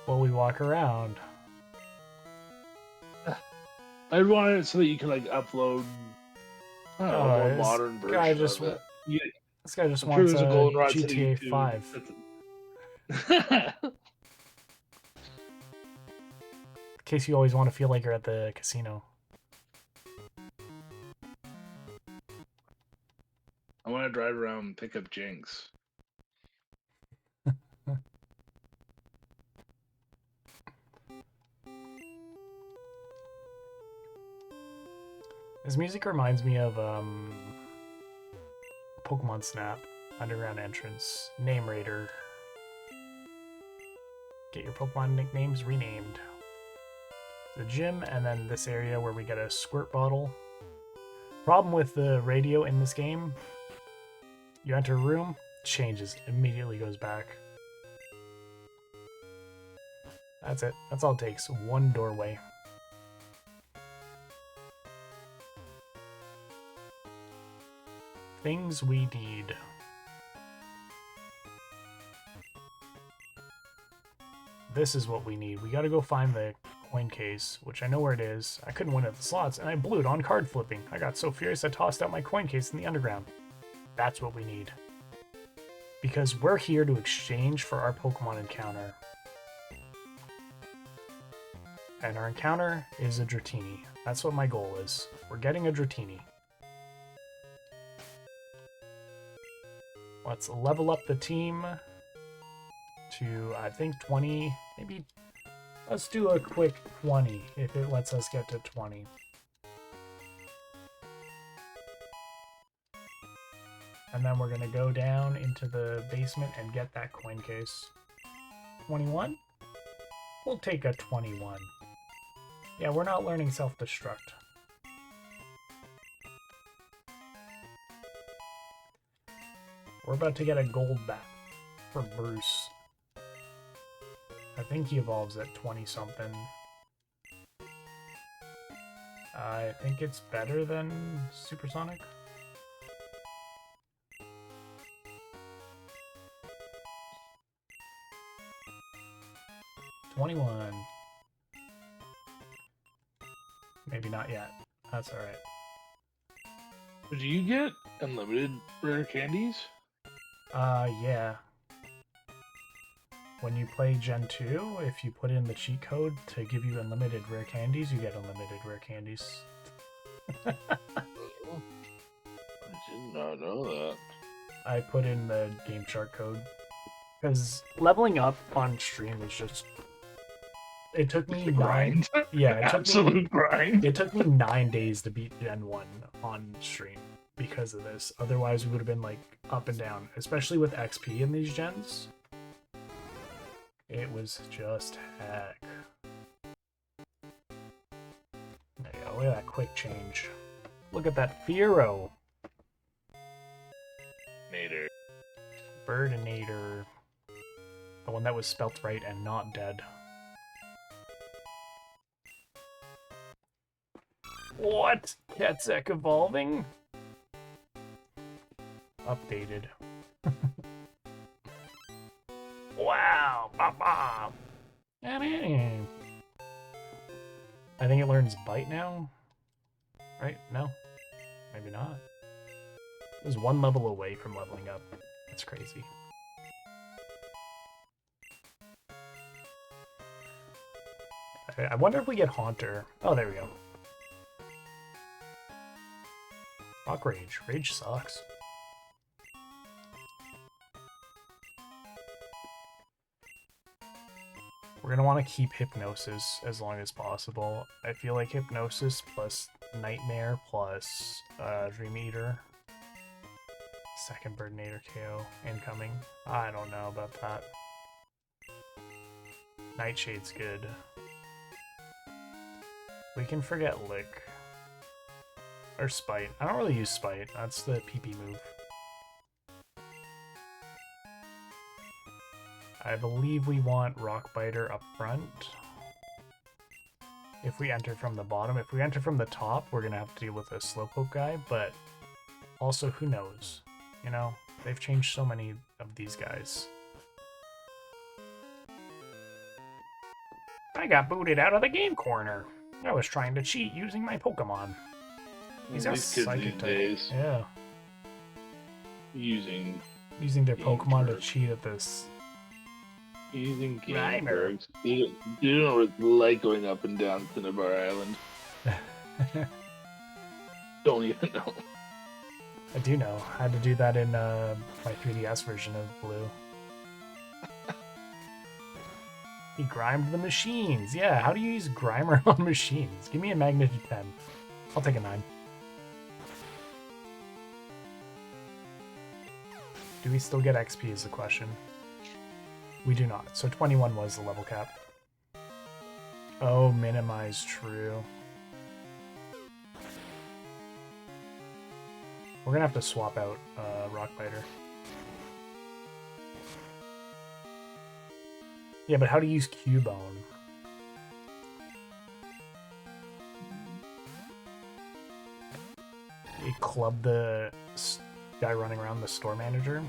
Speaker 1: While we walk around.
Speaker 2: I'd want it so that you can like upload a more modern version
Speaker 1: guy just,
Speaker 2: of it.
Speaker 1: This guy just wants a
Speaker 2: Goldenrod
Speaker 1: GTA 5.
Speaker 2: In
Speaker 1: case you always want to feel like you're at the casino.
Speaker 2: I want to drive around and pick up Jinx.
Speaker 1: This music reminds me of Pokemon Snap, Underground Entrance, Name Raider. Get your Pokemon nicknames renamed. The gym, and then this area where we get a squirt bottle. Problem with the radio in this game, you enter a room, changes, immediately goes back. That's it. That's all it takes. One doorway. Things we need. This is what we need. We gotta go find the coin case, which I know where it is. I couldn't win at the slots, and I blew it on card flipping. I got so furious I tossed out my coin case in the underground. That's what we need. Because we're here to exchange for our Pokemon encounter. And our encounter is a Dratini. That's what my goal is. We're getting a Dratini. Let's level up the team to, I think, 20, maybe, let's do a quick 20, if it lets us get to 20. And then we're going to go down into the basement and get that coin case. 21? We'll take a 21. Yeah, we're not learning self-destruct. We're about to get a gold bat for Bruce. I think he evolves at 20-something. I think it's better than Supersonic. $21. Maybe not yet. That's alright.
Speaker 2: Do you get unlimited rare candies?
Speaker 1: Yeah. When you play Gen 2, if you put in the cheat code to give you unlimited rare candies, you get unlimited rare candies.
Speaker 2: I did not know that.
Speaker 1: I put in the Game Shark code. Because leveling up on stream is just... It took me
Speaker 2: grind.
Speaker 1: grind. It took me 9 days to beat Gen 1 on stream because of this. Otherwise, we would have been like up and down, especially with XP in these gens. It was just heck. There you go. Look at that quick change. Look at that Fearow.
Speaker 2: Nader.
Speaker 1: Birdinator. The one that was spelt right and not dead. What? Katzek evolving? Updated. Wow! Papa! I think it learns Bite now? Right? No? Maybe not. It was one level away from leveling up. That's crazy. I wonder if we get Haunter. Oh, there we go. Rock Rage. Rage sucks. We're gonna want to keep Hypnosis as long as possible. I feel like Hypnosis plus Nightmare plus Dream Eater. Second Birdinator KO incoming. I don't know about that. Nightshade's good. We can forget Lick. Or Spite. I don't really use Spite. That's the PP move. I believe we want Rockbiter up front. If we enter from the bottom. If we enter from the top, we're going to have to deal with a Slowpoke guy, but also, who knows? You know, they've changed so many of these guys. I got booted out of the game corner. I was trying to cheat using my Pokemon. These are psychic type. Yeah.
Speaker 2: Using
Speaker 1: their Pokemon to cheat at this.
Speaker 2: Using game perks. You know what it's like going up and down Cinnabar Island. Don't even know.
Speaker 1: I do know. I had to do that in my 3DS version of Blue. He grimed the machines. Yeah, how do you use Grimer on machines? Give me a Magnitude 10. I'll take a 9. Do we still get XP is the question. We do not. So 21 was the level cap. Oh, minimize true. We're gonna have to swap out Rockbiter. Yeah, but how to use Cubone? You club the guy running around the store manager.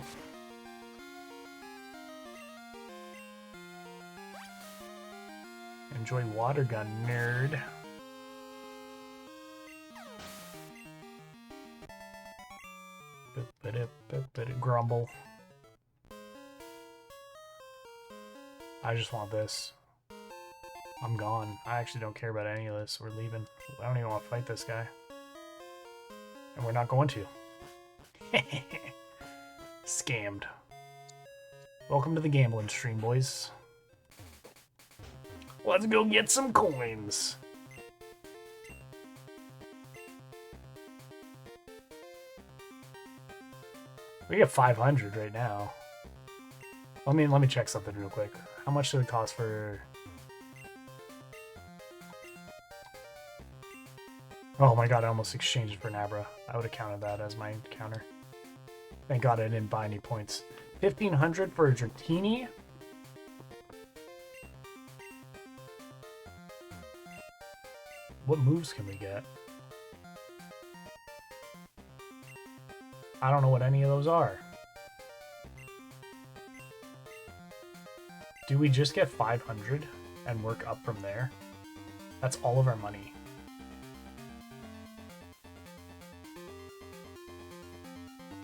Speaker 1: Enjoy water gun, nerd. Grumble. I just want this. I'm gone. I actually don't care about any of this. We're leaving. I don't even want to fight this guy. And we're not going to. Scammed. Welcome to the gambling stream, boys. Let's go get some coins. We get 500 right now. Let me check something real quick. How much did it cost for... Oh my god, I almost exchanged it for Nabra. I would have counted that as my counter. Thank god I didn't buy any points. 1,500 for a Dratini. What moves can we get? I don't know what any of those are. Do we just get 500 and work up from there? That's all of our money.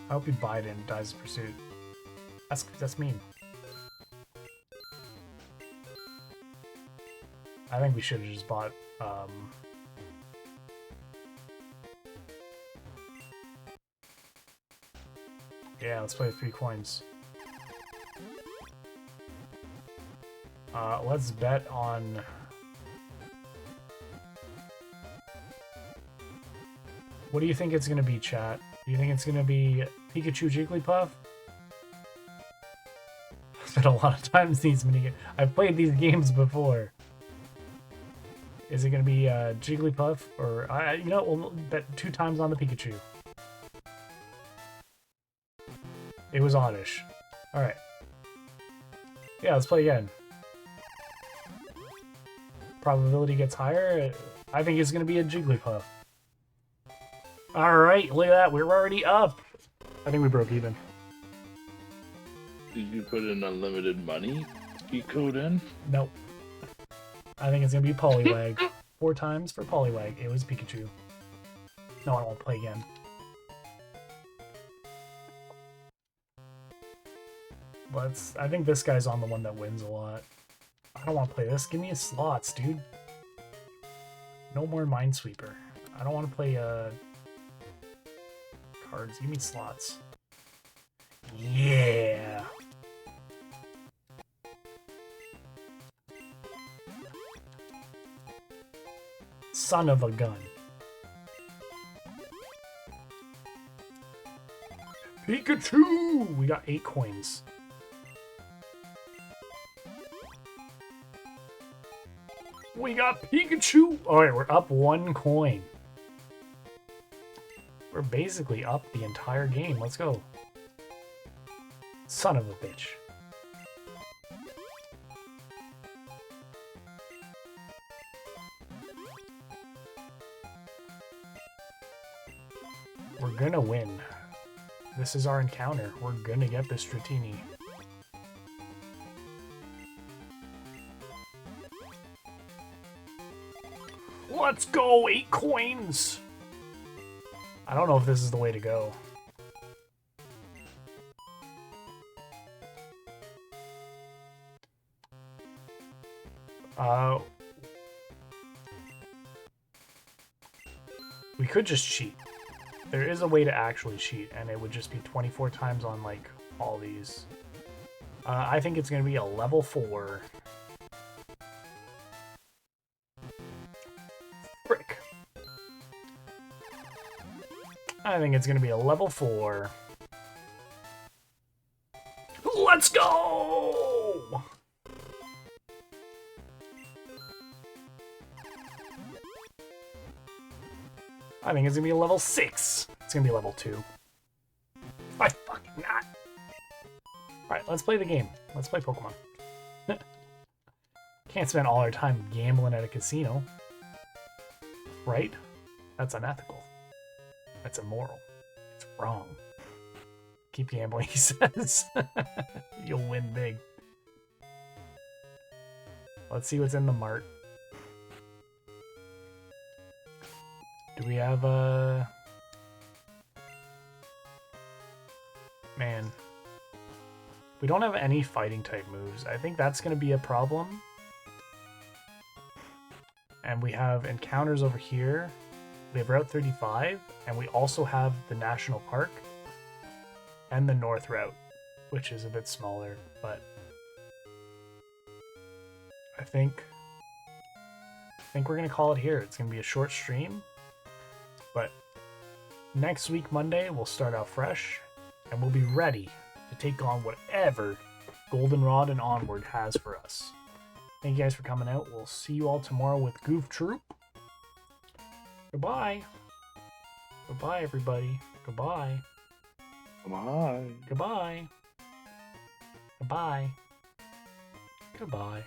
Speaker 1: I hope you buy it and dies in pursuit. That's mean. I think we should have just bought yeah, let's play with 3 coins. Let's bet on... What do you think it's going to be, chat? Do you think it's going to be Pikachu Jigglypuff? spent a lot of time in these minigames. I've played these games before. Is it going to be Jigglypuff or you know, we'll bet 2 times on the Pikachu. It was Oddish. All right. Yeah, let's play again. Probability gets higher. I think it's going to be a Jigglypuff. All right, look at that. We're already up. I think we broke even.
Speaker 2: Did you put in unlimited money? Speed code in?
Speaker 1: Nope. I think it's going to be Poliwag. 4 times for Poliwag. It was Pikachu. No, I won't play again. I think this guy's on the one that wins a lot. I don't want to play this. Give me a slots, dude. No more Minesweeper. I don't want to play cards. Give me slots. Yeah. Son of a gun. Pikachu! We got 8 coins. We got Pikachu! Alright, we're up 1 coin. We're basically up the entire game. Let's go. Son of a bitch. We're gonna win. This is our encounter. We're gonna get this Dratini. Let's go! 8 coins! I don't know if this is the way to go. We could just cheat. There is a way to actually cheat, and it would just be 24 times on, like, all these. I think it's going to be a level 4. Frick. I think it's going to be a level 4. Let's go! I think it's going to be a level 6. It's going to be level 2. Why fucking not? Alright, let's play the game. Let's play Pokemon. Can't spend all our time gambling at a casino. Right? That's unethical. That's immoral. It's wrong. Keep gambling, he says. You'll win big. Let's see what's in the mart. Do we have a... Man. We don't have any fighting type moves. I think that's going to be a problem. And we have encounters over here. We have Route 35, and we also have the National Park and the North Route, which is a bit smaller, but I think we're going to call it here. It's going to be a short stream, but next week, Monday, we'll start out fresh, and we'll be ready to take on whatever Goldenrod and Onward has for us. Thank you guys for coming out. We'll see you all tomorrow with Goof Troop. Goodbye. Goodbye, everybody. Goodbye.
Speaker 2: Bye.
Speaker 1: Goodbye. Goodbye. Goodbye.